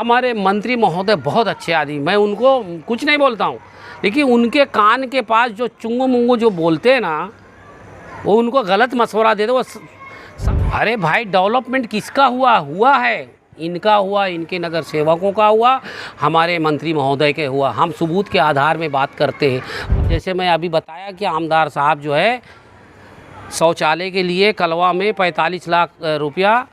हमारे मंत्री महोदय बहुत अच्छे आदमी, मैं उनको कुछ नहीं बोलता हूँ, लेकिन उनके कान के पास जो चुंगो मुंगो जो बोलते हैं ना, वो उनको गलत मशवरा देते। वो अरे भाई, डेवलपमेंट किसका हुआ है, इनका हुआ, इनके नगर सेवकों का हुआ, हमारे मंत्री महोदय के हुआ। हम सबूत के आधार में बात करते हैं। जैसे मैं अभी बताया कि आमदार साहब जो है शौचालय के लिए कलवा में 45 लाख रुपया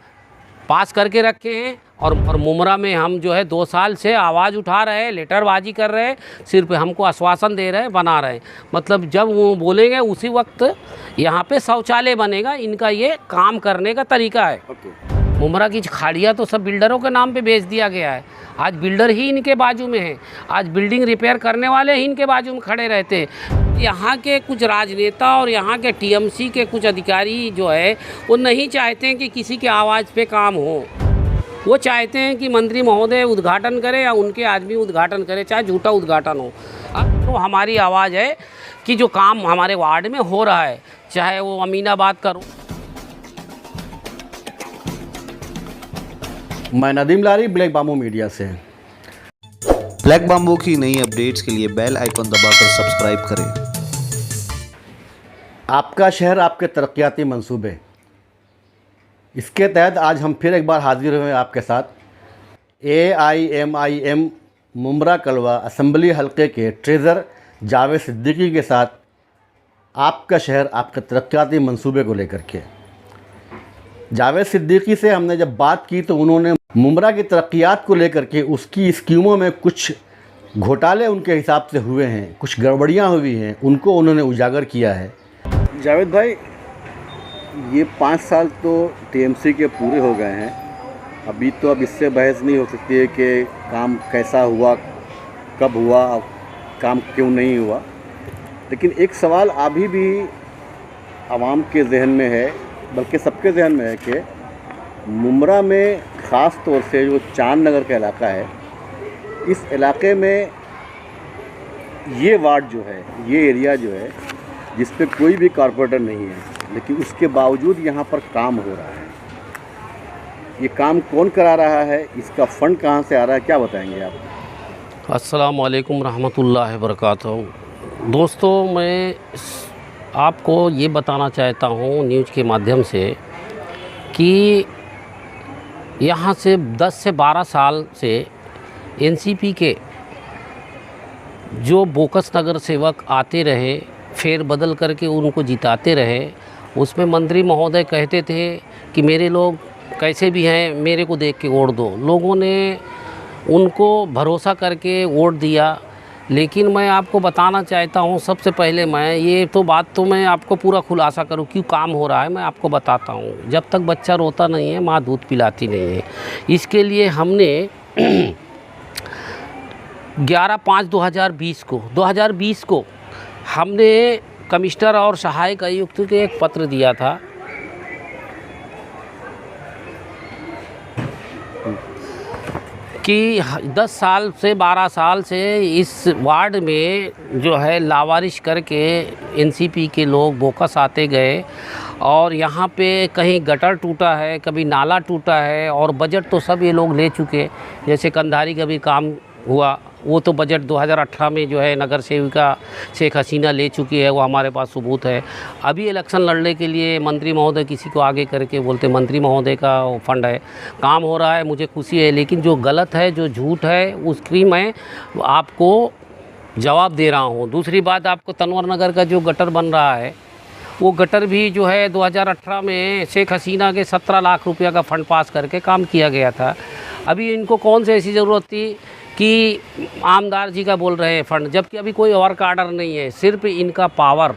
पास करके रखे हैं, और मुमरा में हम जो है 2 साल से आवाज़ उठा रहे हैं, लेटरबाजी कर रहे हैं, सिर्फ हमको आश्वासन दे रहे हैं, बना रहे हैं। मतलब जब वो बोलेंगे उसी वक्त यहाँ पे शौचालय बनेगा। इनका ये काम करने का तरीका है। मुमरा की खाड़ियाँ तो सब बिल्डरों के नाम पे बेच दिया गया है। आज बिल्डर ही इनके बाजू में है, आज बिल्डिंग रिपेयर करने वाले ही इनके बाजू में खड़े रहते हैं। यहाँ के कुछ राजनेता और यहाँ के टीएमसी के कुछ अधिकारी जो है वो नहीं चाहते हैं कि किसी के आवाज़ पे काम हो। वो चाहते हैं कि मंत्री महोदय उद्घाटन करें या उनके आदमी उद्घाटन करें, चाहे झूठा उद्घाटन हो। तो हमारी आवाज़ है कि जो काम हमारे वार्ड में हो रहा है, चाहे वो अमीनाबाद का। मैं नदीम लारी, ब्लैक बाम्बू मीडिया से। ब्लैक बाम्बू की नई अपडेट्स के लिए बेल आइकन दबाकर सब्सक्राइब करें। आपका शहर, आपके तरक्याती मंसूबे, इसके तहत आज हम फिर एक बार हाजिर हुए आपके साथ। AIMIM मुमरा कलवा असेंबली हलके के ट्रेज़र जावेद सिद्दीकी के साथ आपका शहर, आपके तरक्याती मंसूबे को लेकर के। जावेद सिद्दीकी से हमने जब बात की तो उन्होंने मुमरा की तरक्यात को लेकर के, उसकी स्कीमों में कुछ घोटाले उनके हिसाब से हुए हैं, कुछ गड़बड़ियाँ हुई हैं, उनको उन्होंने उजागर किया है। जावेद भाई, ये 5 साल तो TMC के पूरे हो गए हैं। अभी तो अब इससे बहस नहीं हो सकती है कि काम कैसा हुआ, कब हुआ, काम क्यों नहीं हुआ। लेकिन एक सवाल अभी भी आवाम के जहन में है, बल्कि सबके जहन में है कि मुमरा में ख़ास तौर से जो चांद नगर का इलाका है, इस इलाके में ये वार्ड जो है, ये एरिया जो है, जिस पे कोई भी कॉरपोरेटर नहीं है, लेकिन उसके बावजूद यहाँ पर काम हो रहा है। ये काम कौन करा रहा है, इसका फ़ंड कहाँ से आ रहा है, क्या बताएंगे आप? अस्सलाम वालेकुम रहमतुल्लाहि व बरकातहू। दोस्तों, मैं आपको ये बताना चाहता हूँ न्यूज़ के माध्यम से कि यहाँ से 10 से 12 साल से NCP के जो बोकस नगर सेवक आते रहे, फेर बदल करके उनको जिताते रहे, उसमें मंत्री महोदय कहते थे कि मेरे लोग कैसे भी हैं, मेरे को देख के वोट दो। लोगों ने उनको भरोसा करके वोट दिया। लेकिन मैं आपको बताना चाहता हूँ, सबसे पहले मैं ये तो बात तो मैं आपको पूरा खुलासा करूँ क्यों काम हो रहा है, मैं आपको बताता हूँ। जब तक बच्चा रोता नहीं है, माँ दूध पिलाती नहीं है। इसके लिए हमने 11/5/2020 को हमने कमिश्नर और सहायक आयुक्त को एक पत्र दिया था कि 10 साल से 12 साल से इस वार्ड में जो है लावारिश करके NCP के लोग बोकस आते गए, और यहाँ पे कहीं गटर टूटा है, कभी नाला टूटा है, और बजट तो सब ये लोग ले चुके। जैसे कंधारी का भी काम हुआ, वो तो बजट 2018 में जो है नगर सेविका शेख हसीना ले चुकी है, वो हमारे पास सबूत है। अभी इलेक्शन लड़ने के लिए मंत्री महोदय किसी को आगे करके बोलते मंत्री महोदय का फंड है, काम हो रहा है, मुझे खुशी है। लेकिन जो गलत है, जो झूठ है, उसकी मैं आपको जवाब दे रहा हूँ। दूसरी बात, आपको तनवर नगर का जो गटर बन रहा है, वो गटर भी जो है 2018 में शेख हसीना के 17 लाख रुपया का फ़ंड पास करके काम किया गया था। अभी इनको कौन से ऐसी ज़रूरत थी कि आमदार जी का बोल रहे हैं फ़ंड, जबकि अभी कोई वर्क आर्डर नहीं है, सिर्फ इनका पावर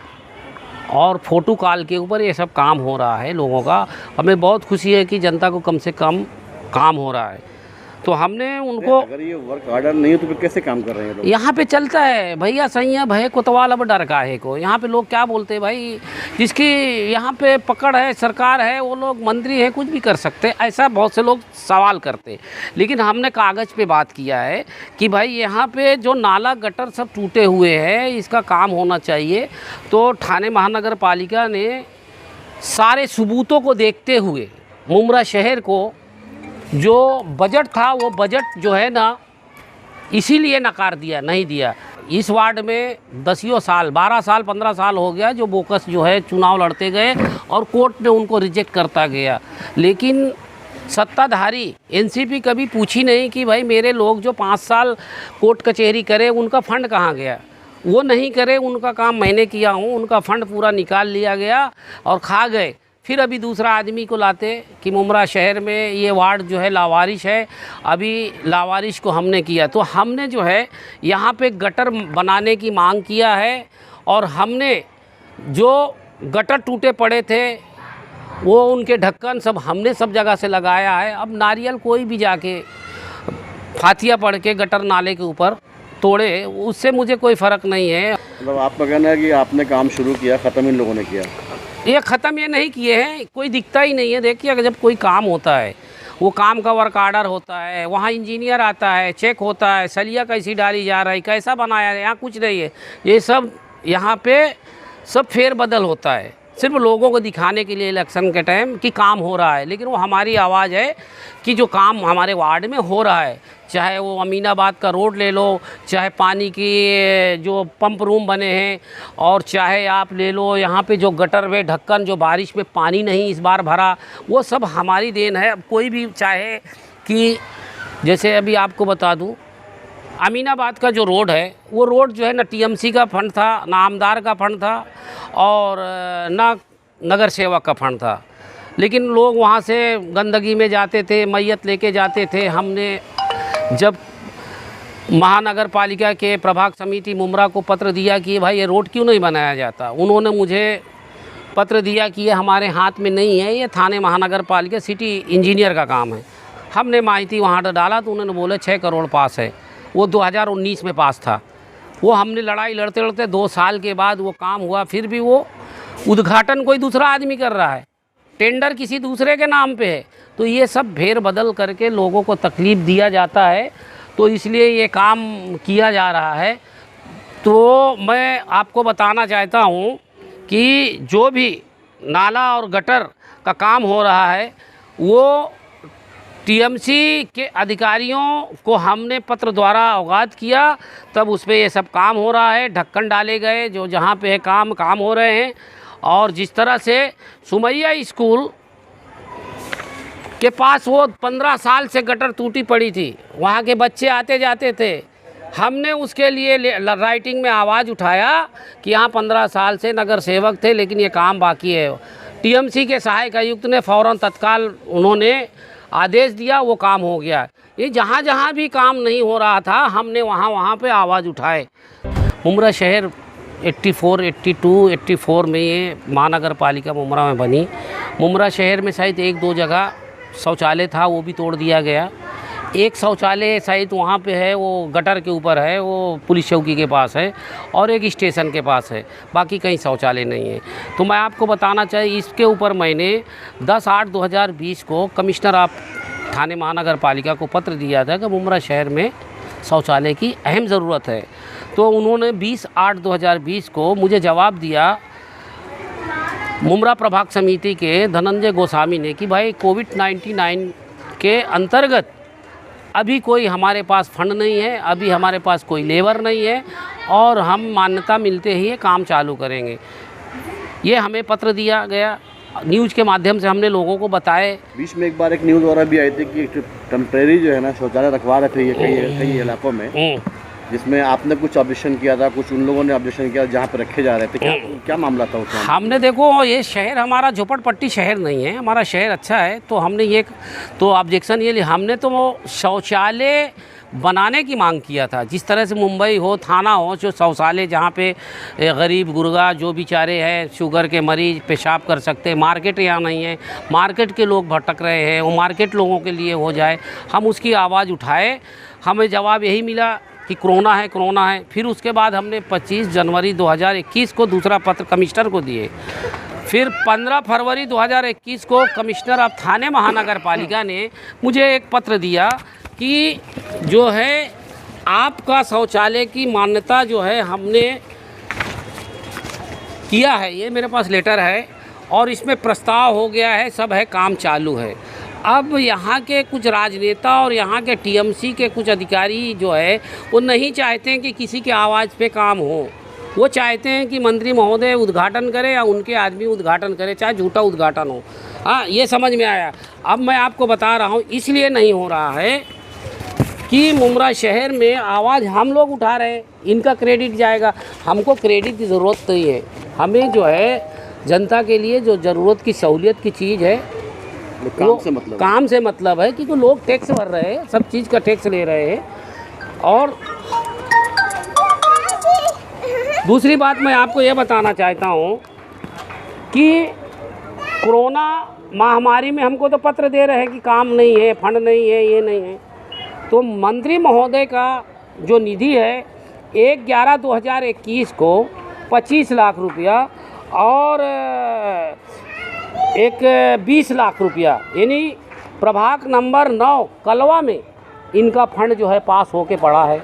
और फ़ोटो कॉल के ऊपर ये सब काम हो रहा है लोगों का। हमें बहुत खुशी है कि जनता को कम से कम काम हो रहा है। तो हमने उनको, अगर ये वर्क आर्डर नहीं है तो फिर कैसे काम कर रहे हैं लोग? यहाँ पे चलता है भैया, सही है भय कोतवाल अब डर का है को। यहाँ पे लोग क्या बोलते हैं भाई, जिसकी यहाँ पे पकड़ है, सरकार है, वो लोग मंत्री है, कुछ भी कर सकते, ऐसा बहुत से लोग सवाल करते। लेकिन हमने कागज़ पे बात किया है कि भाई यहाँ पे जो नाला गटर सब टूटे हुए हैं, इसका काम होना चाहिए। तो ठाणे महानगर पालिका ने सारे सबूतों को देखते हुए मुमरा शहर को जो बजट था वो बजट जो है ना इसीलिए नकार दिया, नहीं दिया। इस वार्ड में 10 साल 12 साल 15 साल हो गया जो बोकस जो है चुनाव लड़ते गए और कोर्ट ने उनको रिजेक्ट करता गया। लेकिन सत्ताधारी एनसीपी कभी पूछी नहीं कि भाई मेरे लोग जो 5 साल कोर्ट कचहरी करे उनका फंड कहाँ गया। वो नहीं करे, उनका काम मैंने किया हूँ, उनका फंड पूरा निकाल लिया गया और खा गए। फिर अभी दूसरा आदमी को लाते कि मुमरा शहर में ये वार्ड जो है लावारिश है, अभी लावारिश को हमने किया। तो हमने जो है यहाँ पे गटर बनाने की मांग किया है और हमने जो गटर टूटे पड़े थे वो उनके ढक्कन सब हमने सब जगह से लगाया है। अब नारियल कोई भी जाके फातिया पड़ के गटर नाले के ऊपर तोड़े, उससे मुझे कोई फ़र्क नहीं है। मतलब आपका कहना है कि आपने काम शुरू किया, ख़त्म इन लोगों ने किया? ये ख़त्म ये नहीं किए हैं, कोई दिखता ही नहीं है। देखिए अगर जब कोई काम होता है, वो काम का वर्क आर्डर होता है, वहाँ इंजीनियर आता है, चेक होता है, सलिया कैसी डाली जा रही, कैसा बनाया है, यहाँ कुछ नहीं है। ये सब यहाँ पे सब फेरबदल होता है, सिर्फ लोगों को दिखाने के लिए इलेक्शन के टाइम कि काम हो रहा है। लेकिन वो हमारी आवाज़ है कि जो काम हमारे वार्ड में हो रहा है, चाहे वो अमीनाबाद का रोड ले लो, चाहे पानी की जो पंप रूम बने हैं, और चाहे आप ले लो यहाँ पे जो गटर वे ढक्कन जो बारिश में पानी नहीं इस बार भरा, वो सब हमारी देन है। अब कोई भी चाहे कि जैसे अभी आपको बता दूँ, अमीनाबाद का जो रोड है वो रोड जो है ना टीएमसी का फंड था, ना आमदार का फंड था और ना नगर सेवक का फंड था। लेकिन लोग वहाँ से गंदगी में जाते थे, मैयत लेके जाते थे। हमने जब महानगर पालिका के प्रभाग समिति मुमरा को पत्र दिया कि भाई ये रोड क्यों नहीं बनाया जाता, उन्होंने मुझे पत्र दिया कि ये हमारे हाथ में नहीं है, ये थाने महानगर पालिका सिटी इंजीनियर का काम है। हमने माहिती वहाँ डाला तो उन्होंने बोले 6 करोड़ पास है। वो 2019 में पास था। वो हमने लड़ाई लड़ते लड़ते 2 साल के बाद वो काम हुआ, फिर भी वो उद्घाटन कोई दूसरा आदमी कर रहा है, टेंडर किसी दूसरे के नाम पे है। तो ये सब फेर बदल करके लोगों को तकलीफ़ दिया जाता है, तो इसलिए ये काम किया जा रहा है। तो मैं आपको बताना चाहता हूँ कि जो भी नाला और गटर का काम हो रहा है वो टीएमसी के अधिकारियों को हमने पत्र द्वारा अवगत किया, तब उस पर ये सब काम हो रहा है। ढक्कन डाले गए, जो जहाँ पे है काम हो रहे हैं। और जिस तरह से सुमैया स्कूल के पास वो 15 साल से गटर टूटी पड़ी थी, वहाँ के बच्चे आते जाते थे, हमने उसके लिए राइटिंग में आवाज़ उठाया कि यहाँ 15 साल से नगर सेवक थे लेकिन ये काम बाकी है। टीएमसी के सहायक आयुक्त ने फ़ौरन तत्काल उन्होंने आदेश दिया, वो काम हो गया। ये जहाँ जहाँ भी काम नहीं हो रहा था हमने वहाँ पे आवाज़ उठाए। मुमरा शहर 84, 82, 84 में ये महानगर पालिका मुमरा में बनी। मुमरा शहर में शायद 1-2 जगह शौचालय था, वो भी तोड़ दिया गया। एक शौचालय शायद वहाँ पे है, वो गटर के ऊपर है, वो पुलिस चौकी के पास है, और एक स्टेशन के पास है, बाकी कहीं शौचालय नहीं है। तो मैं आपको बताना चाहिए, इसके ऊपर मैंने 10/8/2020 को कमिश्नर ऑफ थाने महानगर पालिका को पत्र दिया था कि मुमरा शहर में शौचालय की अहम ज़रूरत है। तो उन्होंने 20/8/2020 को मुझे जवाब दिया मुमरा प्रभाग समिति के धनंजय गोस्वामी ने कि भाई कोविड-19 के अंतर्गत अभी कोई हमारे पास फंड नहीं है, अभी हमारे पास कोई लेबर नहीं है, और हम मान्यता मिलते ही ये काम चालू करेंगे। ये हमें पत्र दिया गया, न्यूज़ के माध्यम से हमने लोगों को बताए। बीच में एक बार एक न्यूज़ वाला भी आई थी कि टेम्परेरी जो है ना शौचालय रखवा रहे थे ये कई इलाकों में, जिसमें आपने कुछ ऑब्जेक्शन किया था, कुछ उन लोगों ने ऑब्जेक्शन किया जहाँ पर रखे जा रहे थे। क्या मामला था उसमें? हमने देखो, ये शहर हमारा झोपड़पट्टी शहर नहीं है, हमारा शहर अच्छा है। तो हमने ये तो ऑब्जेक्शन ये लिया, हमने तो वो शौचालय बनाने की मांग किया था। जिस तरह से मुंबई हो, थाना हो, जो शौचालय जहाँ पे गरीब गुरगा जो बेचारे हैं, शुगर के मरीज़ पेशाब कर सकते हैं, मार्केट यहाँ नहीं है, मार्केट के लोग भटक रहे हैं, वो मार्केट लोगों के लिए हो जाए, हम उसकी आवाज़ उठाए। हमें जवाब यही मिला कि कोरोना है। फिर उसके बाद हमने 25 जनवरी 2021 को दूसरा पत्र कमिश्नर को दिए। फिर 15 फरवरी 2021 को कमिश्नर ऑफ थाने महानगर पालिका ने मुझे एक पत्र दिया कि जो है आपका शौचालय की मान्यता जो है हमने किया है, ये मेरे पास लेटर है और इसमें प्रस्ताव हो गया है, सब है, काम चालू है। अब यहाँ के कुछ राजनेता और यहाँ के टीएमसी के कुछ अधिकारी जो है वो नहीं चाहते हैं कि किसी के आवाज़ पे काम हो। वो चाहते हैं कि मंत्री महोदय उद्घाटन करें या उनके आदमी उद्घाटन करें, चाहे झूठा उद्घाटन हो। हाँ, ये समझ में आया। अब मैं आपको बता रहा हूँ इसलिए नहीं हो रहा है कि मुमरा शहर में आवाज़ हम लोग उठा रहे हैं, इनका क्रेडिट जाएगा। हमको क्रेडिट की ज़रूरत नहीं है। हमें जो है जनता के लिए जो ज़रूरत की सहूलियत की चीज़ है काम से मतलब है कि लोग टैक्स भर रहे हैं, सब चीज़ का टैक्स ले रहे हैं। और दूसरी बात मैं आपको ये बताना चाहता हूँ कि कोरोना महामारी में हमको तो पत्र दे रहे हैं कि काम नहीं है, फंड नहीं है, ये नहीं है। तो मंत्री महोदय का जो निधि है 1/11/2021 को 25 लाख रुपया और एक 20 लाख रुपया, यानी प्रभाग नंबर 9 कलवा में इनका फंड जो है पास होके पड़ा है।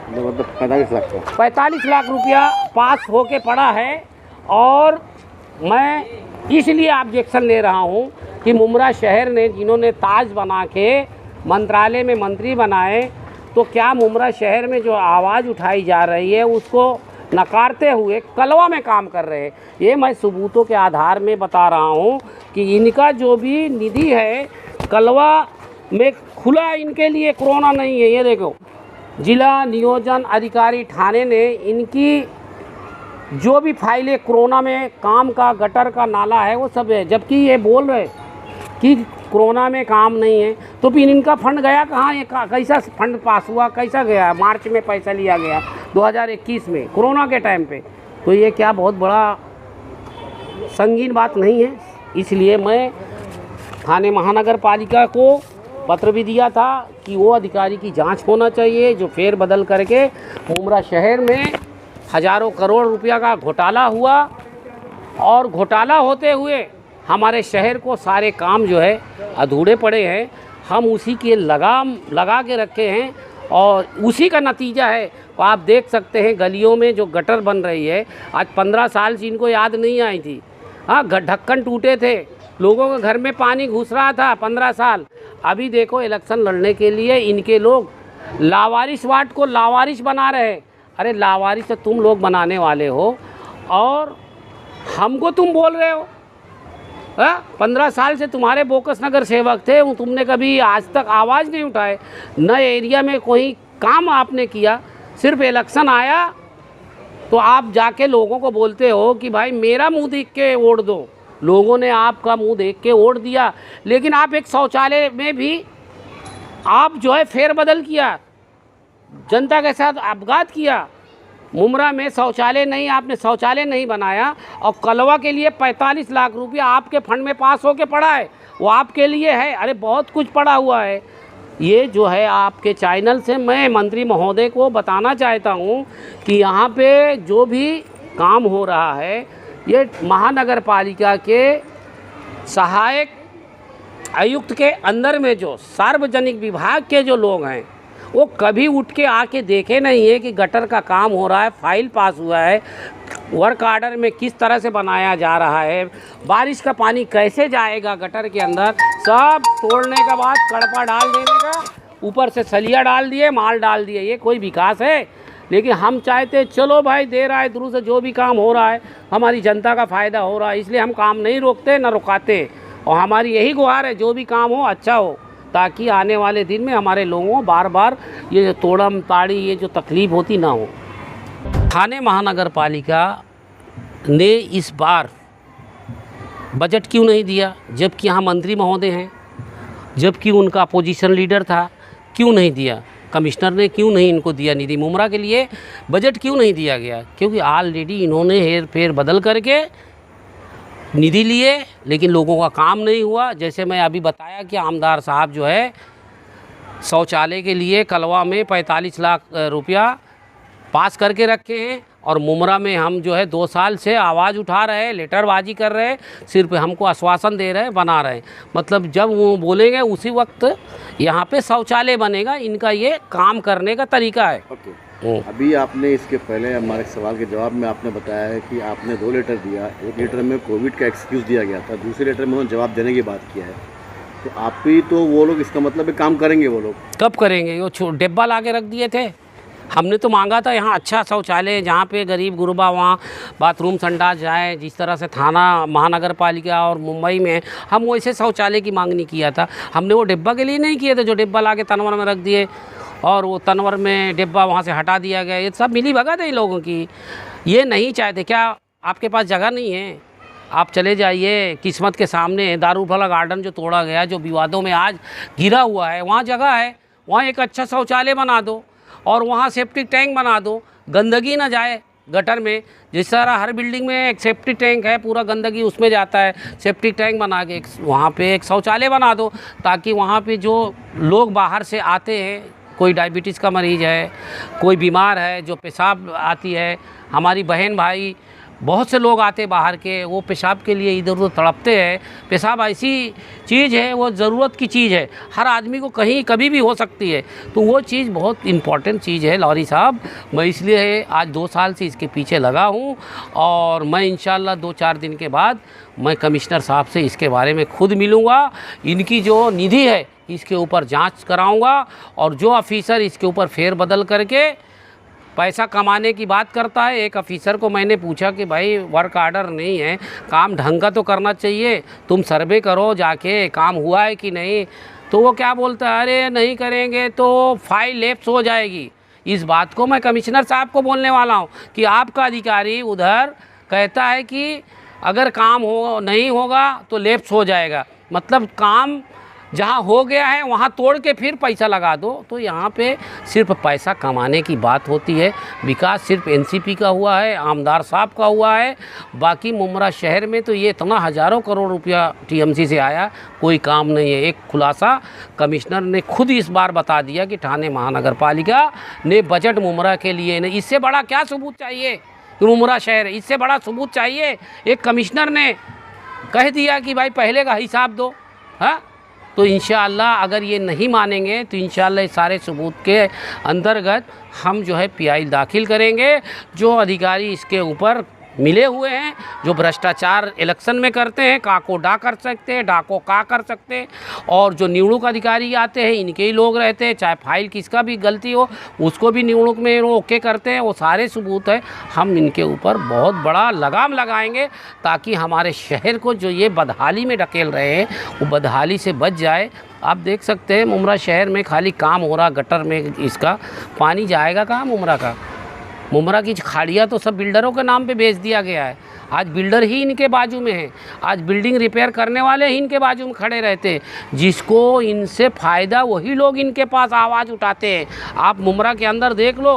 मतलब 45 लाख रुपया पास होके पड़ा है। और मैं इसलिए ऑब्जेक्शन ले रहा हूँ कि मुमरा शहर ने जिन्होंने ताज बना के मंत्रालय में मंत्री बनाए, तो क्या मुमरा शहर में जो आवाज़ उठाई जा रही है उसको नकारते हुए कलवा में काम कर रहे हैं। ये मैं सबूतों के आधार में बता रहा हूँ कि इनका जो भी निधि है कलवा में खुला इनके लिए कोरोना नहीं है। ये देखो, जिला नियोजन अधिकारी थाने ने इनकी जो भी फाइलें कोरोना में काम का गटर का नाला है वो सब है, जबकि ये बोल रहे कि कोरोना में काम नहीं है। तो फिर इनका फंड गया कहाँ? ये कैसा फंड पास हुआ, कैसा गया? मार्च में पैसा लिया गया 2021 में कोरोना के टाइम पे। तो ये क्या बहुत बड़ा संगीन बात नहीं है? इसलिए मैं थाने महानगर पालिका को पत्र भी दिया था कि वो अधिकारी की जांच होना चाहिए जो फेर बदल करके मुमरा शहर में हज़ारों करोड़ रुपया का घोटाला हुआ। और घोटाला होते हुए हमारे शहर को सारे काम जो है अधूरे पड़े हैं। हम उसी के लगाम लगा के रखे हैं और उसी का नतीजा है। तो आप देख सकते हैं गलियों में जो गटर बन रही है, आज 15 साल से इनको याद नहीं आई थी। हाँ, ढक्कन टूटे थे, लोगों के घर में पानी घुस रहा था 15 साल। अभी देखो इलेक्शन लड़ने के लिए इनके लोग लावारिस वार्ड को लावारिस बना रहे हैं। अरे लावारिस तो तुम लोग बनाने वाले हो और हमको तुम बोल रहे हो। 15 साल से तुम्हारे बोकस नगर सेवक थे, तुमने कभी आज तक आवाज़ नहीं उठाए, न एरिया में कोई काम आपने किया। सिर्फ इलेक्शन आया तो आप जाके लोगों को बोलते हो कि भाई मेरा मुंह देख के वोट दो। लोगों ने आपका मुंह देख के वोट दिया, लेकिन आप एक शौचालय में भी आप जो है फेरबदल किया, जनता के साथ अपघात किया। मुमरा में शौचालय नहीं, आपने शौचालय नहीं बनाया और कलवा के लिए 45 लाख रुपया आपके फंड में पास होके पड़ा है, वो आपके लिए है। अरे बहुत कुछ पड़ा हुआ है। ये जो है आपके चैनल से मैं मंत्री महोदय को बताना चाहता हूँ कि यहाँ पे जो भी काम हो रहा है ये महानगर पालिका के सहायक आयुक्त के अंदर में जो सार्वजनिक विभाग के जो लोग हैं वो कभी उठ के आके देखे नहीं है कि गटर का काम हो रहा है, फाइल पास हुआ है, वर्क आर्डर में किस तरह से बनाया जा रहा है, बारिश का पानी कैसे जाएगा गटर के अंदर। सब तोड़ने के बाद कड़पा डाल देने का, ऊपर से सलिया डाल दिए, माल डाल दिए। ये कोई विकास है? लेकिन हम चाहते चलो भाई दे रहा है दुरू से, जो भी काम हो रहा है हमारी जनता का फ़ायदा हो रहा है, इसलिए हम काम नहीं रोकते न रुकाते। और हमारी यही गुहार है जो भी काम हो अच्छा हो, ताकि आने वाले दिन में हमारे लोगों को बार बार ये जो तोड़म ताड़ी ये जो तकलीफ़ होती ना हो। थाने महानगर पालिका ने इस बार बजट क्यों नहीं दिया, जबकि यहाँ मंत्री महोदय हैं, जबकि उनका अपोजिशन लीडर था? क्यों नहीं दिया? कमिश्नर ने क्यों नहीं इनको दिया निधि? मुमरा के लिए बजट क्यों नहीं दिया गया? क्योंकि ऑलरेडी इन्होंने हेर फेर बदल करके निधि लिए, लेकिन लोगों का काम नहीं हुआ। जैसे मैं अभी बताया कि आमदार साहब जो है शौचालय के लिए कलवा में 45 लाख रुपया पास करके रखे हैं और मुमरा में हम जो है 2 साल से आवाज़ उठा रहे हैं, लेटरबाजी कर रहे हैं, सिर्फ हमको आश्वासन दे रहे हैं, बना रहे हैं। मतलब जब वो बोलेंगे उसी वक्त यहाँ पे शौचालय बनेगा। इनका ये काम करने का तरीका है। अभी आपने इसके पहले हमारे सवाल के जवाब में आपने बताया है कि आपने 2 लेटर दिया। एक लेटर में कोविड का एक्सक्यूज़ दिया गया था, दूसरे लेटर में उन्होंने जवाब देने की बात किया है। तो आप ही तो वो लोग, इसका मतलब है काम करेंगे वो लोग। कब करेंगे? वो डिब्बा ला के रख दिए थे। हमने तो मांगा था यहाँ अच्छा शौचालय, जहाँ पे गरीब गुरबा वहाँ बाथरूम संडास जाए, जिस तरह से थाना महानगर पालिका और मुंबई में हम वैसे शौचालय की मांगनी किया था। हमने वो डिब्बा के लिए नहीं किए थे जो डिब्बा ला के तनवर में रख दिए और वो तनवर में डिब्बा वहाँ से हटा दिया गया। ये सब मिली भगत है इन लोगों की। ये नहीं चाहते। क्या आपके पास जगह नहीं है? आप चले जाइए किस्मत के सामने, दारूफला गार्डन जो तोड़ा गया, जो विवादों में आज घिरा हुआ है, वहाँ जगह है, वहाँ एक अच्छा शौचालय बना दो और वहाँ सेप्टिक टैंक बना दो, गंदगी ना जाए गटर में। जिस तरह हर बिल्डिंग में एक सेप्टिक टैंक है, पूरा गंदगी उसमें जाता है, सेप्टिक टैंक बना के वहाँ पे एक शौचालय बना दो, ताकि वहाँ पे जो लोग बाहर से आते हैं, कोई डायबिटीज़ का मरीज़ है, कोई बीमार है, जो पेशाब आती है, हमारी बहन भाई बहुत से लोग आते बाहर के, वो पेशाब के लिए इधर उधर तड़पते हैं। पेशाब ऐसी चीज़ है, वो ज़रूरत की चीज़ है, हर आदमी को कहीं कभी भी हो सकती है। तो वो चीज़ बहुत इम्पॉर्टेंट चीज़ है लॉरी साहब। मैं इसलिए आज 2 साल से इसके पीछे लगा हूँ और मैं इंशाल्लाह 2-4 दिन के बाद मैं कमिश्नर साहब से इसके बारे में खुद मिलूँगा। इनकी जो निधि है इसके ऊपर जांच कराऊँगा और जो ऑफिसर इसके ऊपर फेरबदल करके पैसा कमाने की बात करता है। एक ऑफिसर को मैंने पूछा कि भाई वर्क आर्डर नहीं है, काम ढंग का तो करना चाहिए, तुम सर्वे करो जाके काम हुआ है कि नहीं। तो वो क्या बोलता है, अरे नहीं करेंगे तो फाइल लैप्स हो जाएगी। इस बात को मैं कमिश्नर साहब को बोलने वाला हूँ कि आपका अधिकारी उधर कहता है कि अगर काम नहीं होगा तो लैप्स हो जाएगा, मतलब काम जहाँ हो गया है वहाँ तोड़ के फिर पैसा लगा दो। तो यहाँ पे सिर्फ पैसा कमाने की बात होती है। विकास सिर्फ एनसीपी का हुआ है, आमदार साहब का हुआ है। बाकी मुमरा शहर में तो ये इतना हज़ारों करोड़ रुपया टीएमसी से आया, कोई काम नहीं है। एक खुलासा कमिश्नर ने खुद इस बार बता दिया कि ठाणे महानगर पालिका ने बजट मुमरा के लिए नहीं। इससे बड़ा क्या सबूत चाहिए? मुमरा शहर, इससे बड़ा सबूत चाहिए? एक कमिश्नर ने कह दिया कि भाई पहले का हिसाब दो। हाँ, तो इंशाअल्लाह अगर ये नहीं मानेंगे तो इंशाअल्लाह इस सारे सबूत के अंतर्गत हम जो है पीआई दाखिल करेंगे। जो अधिकारी इसके ऊपर मिले हुए हैं, जो भ्रष्टाचार इलेक्शन में करते हैं, का को डा कर सकते हैं, डा को का कर सकते हैं, और जो निवणुक अधिकारी आते हैं इनके ही लोग रहते हैं, चाहे फाइल किसका भी गलती हो उसको भी निवणुक में वो ओके करते हैं। वो सारे सबूत है, हम इनके ऊपर बहुत बड़ा लगाम लगाएंगे ताकि हमारे शहर को जो ये बदहाली में ढकेल रहे हैं वो बदहाली से बच जाए। आप देख सकते हैं मुमरा शहर में खाली काम हो रहा, गटर में इसका पानी जाएगा कहाँ मुमरा का? मुमरा की खाड़ियाँ तो सब बिल्डरों के नाम पे बेच दिया गया है। आज बिल्डर ही इनके बाजू में है, आज बिल्डिंग रिपेयर करने वाले ही इनके बाजू में खड़े रहते हैं। जिसको इनसे फ़ायदा वही लोग इनके पास आवाज़ उठाते हैं। आप मुमरा के अंदर देख लो,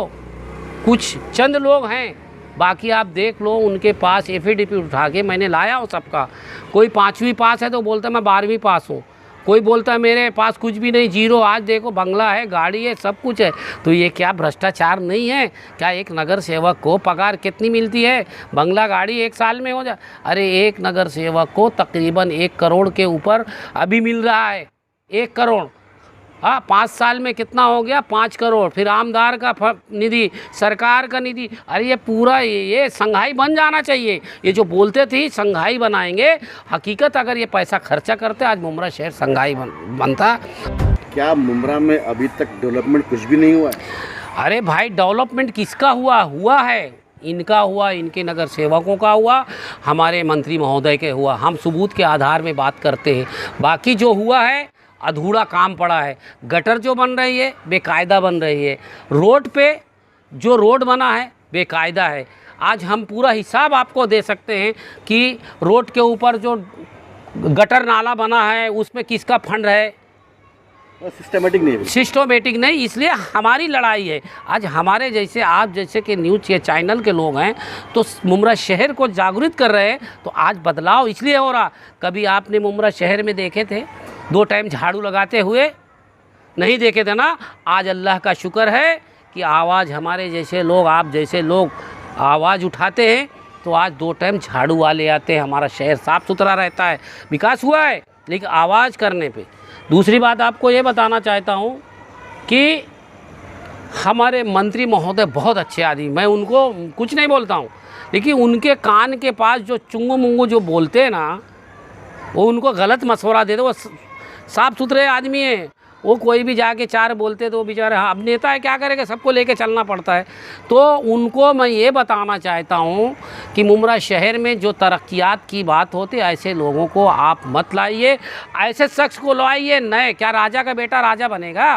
कुछ चंद लोग हैं, बाकी आप देख लो उनके पास एफिडेविट उठा के मैंने लाया हूँ सबका। कोई 5वीं पास है तो बोलता मैं 12वीं पास हूँ, कोई बोलता है मेरे पास कुछ भी नहीं, जीरो। आज देखो बंगला है, गाड़ी है, सब कुछ है। तो ये क्या भ्रष्टाचार नहीं है क्या? एक नगर सेवक को पगार कितनी मिलती है? बंगला गाड़ी 1 साल में हो जाए। अरे एक नगर सेवक को तकरीबन 1 करोड़ के ऊपर अभी मिल रहा है। 1 करोड़, हाँ, 5 साल में कितना हो गया? 5 करोड़। फिर आमदार का निधि, सरकार का निधि। अरे ये पूरा ये संघाई बन जाना चाहिए। ये जो बोलते थे संघाई बनाएंगे, हकीकत अगर ये पैसा खर्चा करते आज मुमरा शहर संघाई बनता। क्या मुमरा में अभी तक डेवलपमेंट कुछ भी नहीं हुआ है? अरे भाई डेवलपमेंट किसका हुआ है? इनका हुआ, इनके नगर सेवकों का हुआ, हमारे मंत्री महोदय के हुआ। हम सबूत के आधार में बात करते हैं। बाकी जो हुआ है अधूरा काम पड़ा है। गटर जो बन रही है बेकायदा बन रही है, रोड पे जो रोड बना है बेकायदा है। आज हम पूरा हिसाब आपको दे सकते हैं कि रोड के ऊपर जो गटर नाला बना है उसमें किसका फंड है। सिस्टमेटिक नहीं है, सिस्टमेटिक नहीं। इसलिए हमारी लड़ाई है। आज हमारे जैसे आप जैसे कि न्यूज़ या चैनल के लोग हैं तो मुमरा शहर को जागृत कर रहे हैं। तो आज बदलाव इसलिए हो रहा। कभी आपने मुमरा शहर में देखे थे 2 टाइम झाड़ू लगाते हुए? नहीं देखे थे ना। आज अल्लाह का शुक्र है कि आवाज़ हमारे जैसे लोग, आप जैसे लोग आवाज़ उठाते हैं तो आज 2 टाइम झाड़ू वाले आते हैं। हमारा शहर साफ़ सुथरा रहता है। विकास हुआ है लेकिन आवाज़ करने पे। दूसरी बात आपको ये बताना चाहता हूँ कि हमारे मंत्री महोदय बहुत अच्छे आदमी, मैं उनको कुछ नहीं बोलता हूँ, लेकिन उनके कान के पास जो चुंगू मुंगू जो बोलते हैं ना, वो उनको गलत मशवरा दे दो। वो साफ़ सुथरे आदमी हैं, वो कोई भी जाके चार बोलते तो वो बेचारे, हाँ अब नेता है क्या करेगा, सबको लेके चलना पड़ता है। तो उनको मैं ये बताना चाहता हूँ कि मुमरा शहर में जो तरक्यात की बात होती है, ऐसे लोगों को आप मत लाइए, ऐसे शख्स को लाइए नए। क्या राजा का बेटा राजा बनेगा?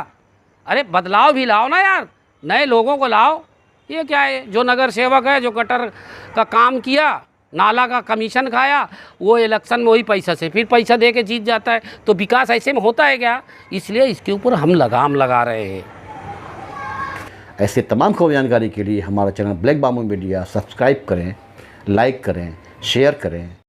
अरे बदलाव भी लाओ ना यार, नए लोगों को लाओ। ये क्या है, जो नगर सेवक है, जो गटर का काम किया, नाला का कमीशन खाया, वो इलेक्शन में वही पैसा से फिर पैसा दे के जीत जाता है। तो विकास ऐसे में होता है क्या? इसलिए इसके ऊपर हम लगाम लगा रहे हैं। ऐसे तमाम खबर जानकारी के लिए हमारा channel black bamboo media subscribe करें, लाइक करें, शेयर करें